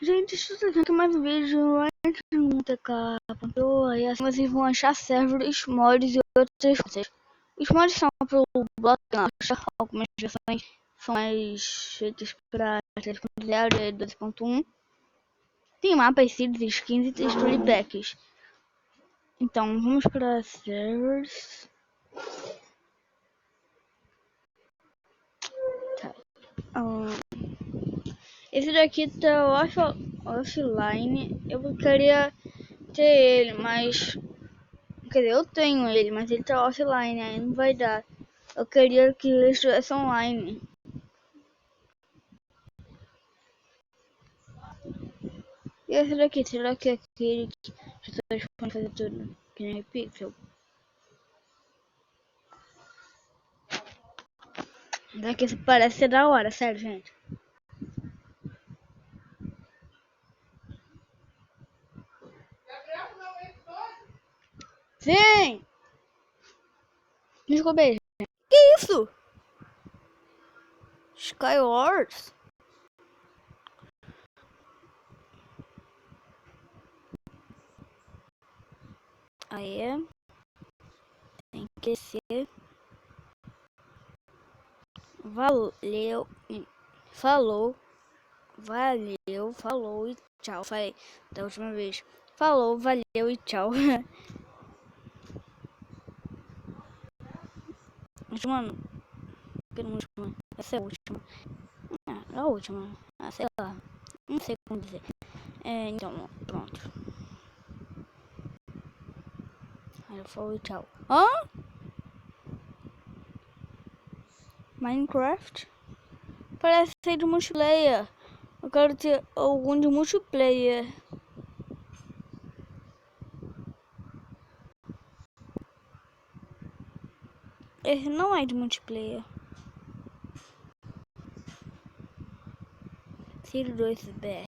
Gente, se você quer mais um vídeo, entre no tk.io e assim vocês vão achar servers, mods e outras coisas. Os mods são pro Block, algumas versões são mais feitas para 3.0 e 12.1. Tem mapas, seeds, skins e texture packs. Então vamos para servers. Tá. Esse daqui tá offline. Eu queria ter ele, mas quer dizer, eu tenho ele, mas ele tá offline, aí não vai dar. Eu queria que ele estivesse online. E esse daqui, será que é aquele que as pessoas podem fazer tudo que nem Pixel? Daqui parece ser da hora, sério, gente. Sim! Desculpa aí, gente. Que isso? Skywars? Aí, tem que ser. Valeu. Falou. Valeu, falou e tchau. Falei da última vez. Falou, valeu e tchau. Última. Penúltima. Essa é a última. A última. Sei lá. Não sei como dizer. Então, pronto. Aí eu falo tchau. Hã? Minecraft? Parece ser de multiplayer. Eu quero ter algum de multiplayer. Esse não é de multiplayer. Ciro 2BR.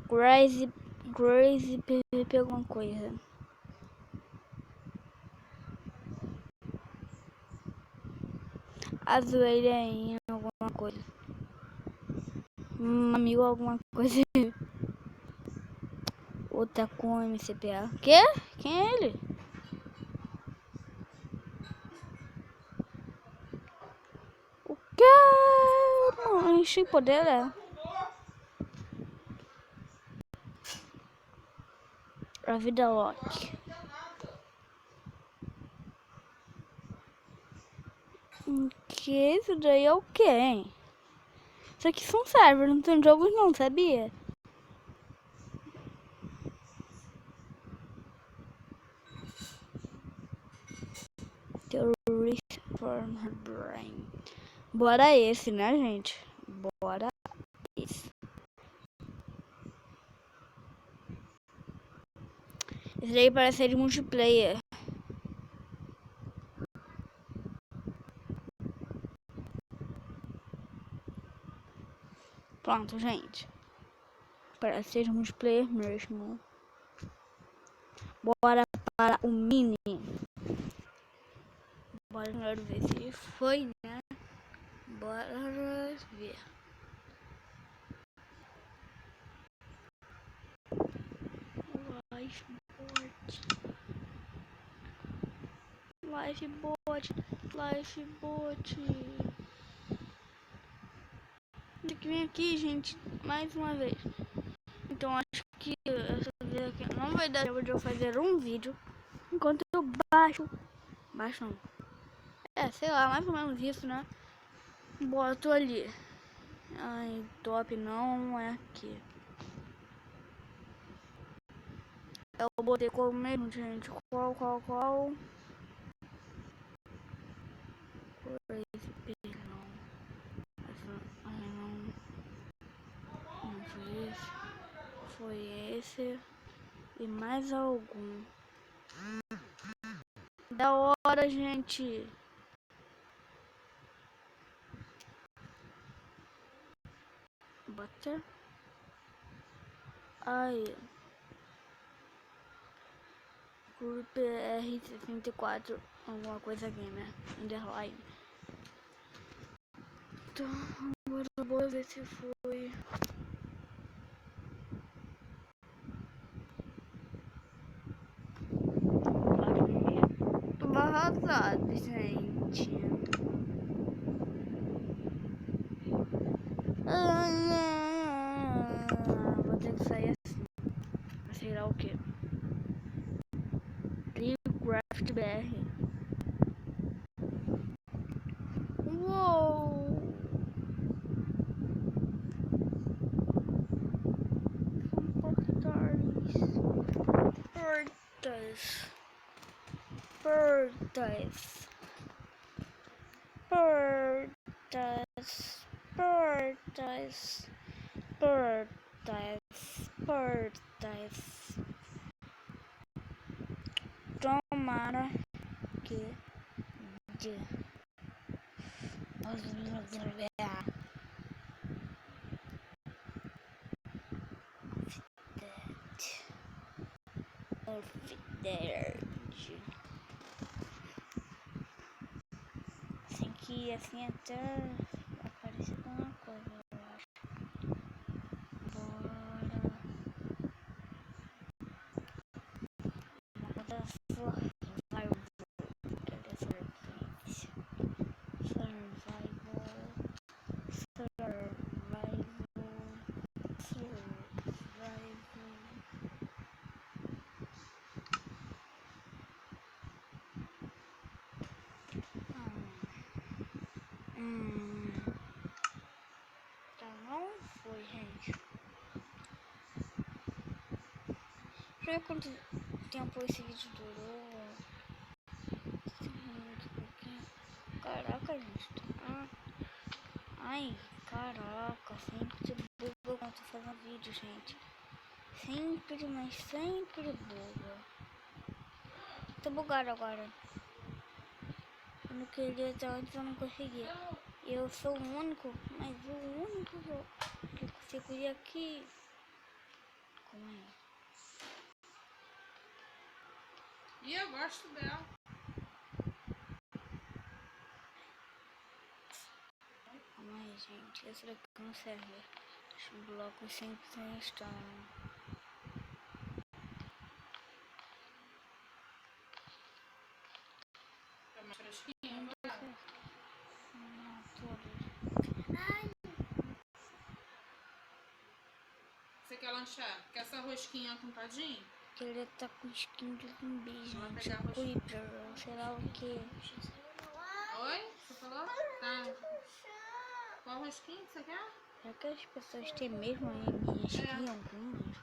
Crazy PVP alguma coisa. A zoeira em alguma coisa. Amigo alguma coisa. Outra com MCPA. Quê? Quem é ele? O quê? Não enchi poder, é. A vida Loki. Que isso daí é o quê, hein? Isso aqui são servers, não tem jogos não, sabia? Terrorist Farmer Brain. Bora esse, né, gente? Bora esse. Esse daí parece ser de multiplayer. Pronto, gente. Parece ser de multiplayer mesmo. Bora para o mini. Bora ver se foi, né? Bora ver. Lifebot. Tem que vir aqui, gente, mais uma vez. Então acho que essa vez aqui não vai dar tempo de eu fazer um vídeo enquanto eu baixo não. Sei lá, mais ou menos isso, né? Boto ali. Ai, top não é aqui. Eu botei como mesmo, gente. Qual? Não foi esse. Foi esse. E mais algum. Da hora, gente. Butter. Aí. Grupo R64. Alguma coisa aqui, né? Underline. Então, Bora ver se foi. Tô arrasado, gente. Vou ter que sair assim. Sei lá o que. Craft BR. Uou! Portais. Tomara que de assim que assim até aparecer alguma coisa, eu acho. Bora. Moda survival. Cadê sobrevivência? Survival. Então não foi, gente. Deixa eu ver quanto tempo esse vídeo durou. 5 minutos, pouquinho. Caraca, gente. Ai, caraca, sempre buga quando tô fazendo vídeo, gente. Sempre, mas sempre buga. Tô bugado agora. Eu não queria até antes, eu não conseguia. Eu sou o único, mas o único que consigo ir aqui. Como é? E eu gosto dela. Calma aí, gente. Esse daqui não serve. Os blocos sempre estão. É mais fresquinho agora. Não, todos. Você quer lanchar? Quer essa rosquinha com tadinho? Que ele tá com skin de zumbi, Vai gente. pegar a rosquinha. Creeper, sei lá o que. Oi? Você falou? Tá. Qual rosquinha que você quer? Será que as pessoas têm mesmo aí minha skin algumas?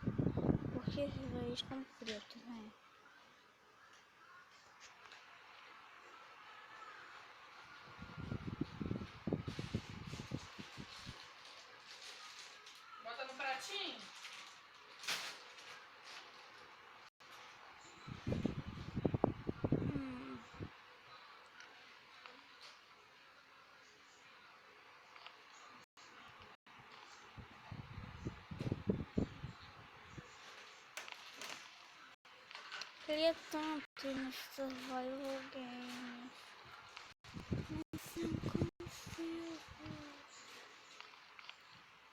Porque esses aí estão pretos, né? Bota no pratinho. Queria tanto no Survival Games, mas não consigo.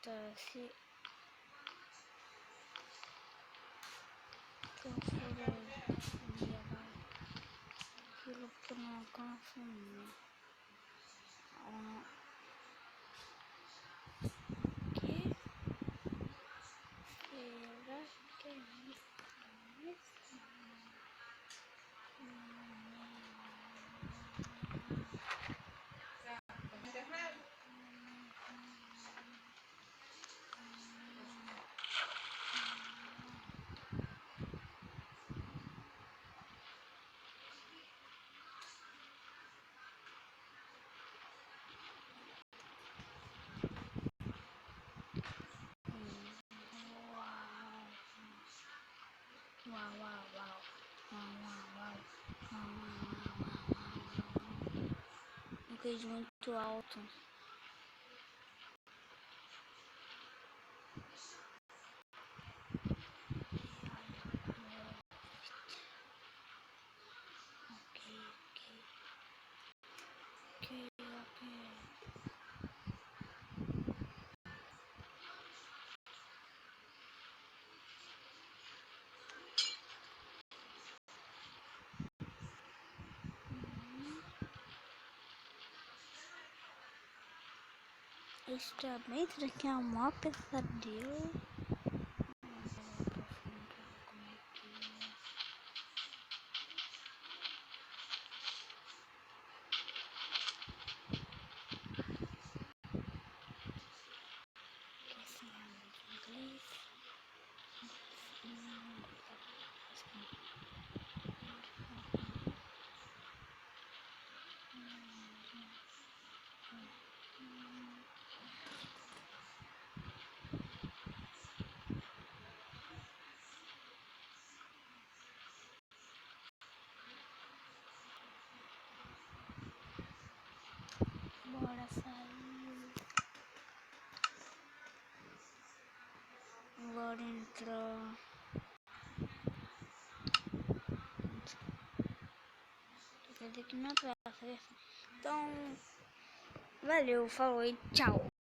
Tá, se procurar aquilo que eu não alcanço, não. Que? Será que é isso? Tá na internet? Um queijo muito alto. Ok. Isso também, isso daqui é um maior pesadelo. Bora sair. Bora entrar. Quer dizer que na praça. Então, valeu, falou e tchau.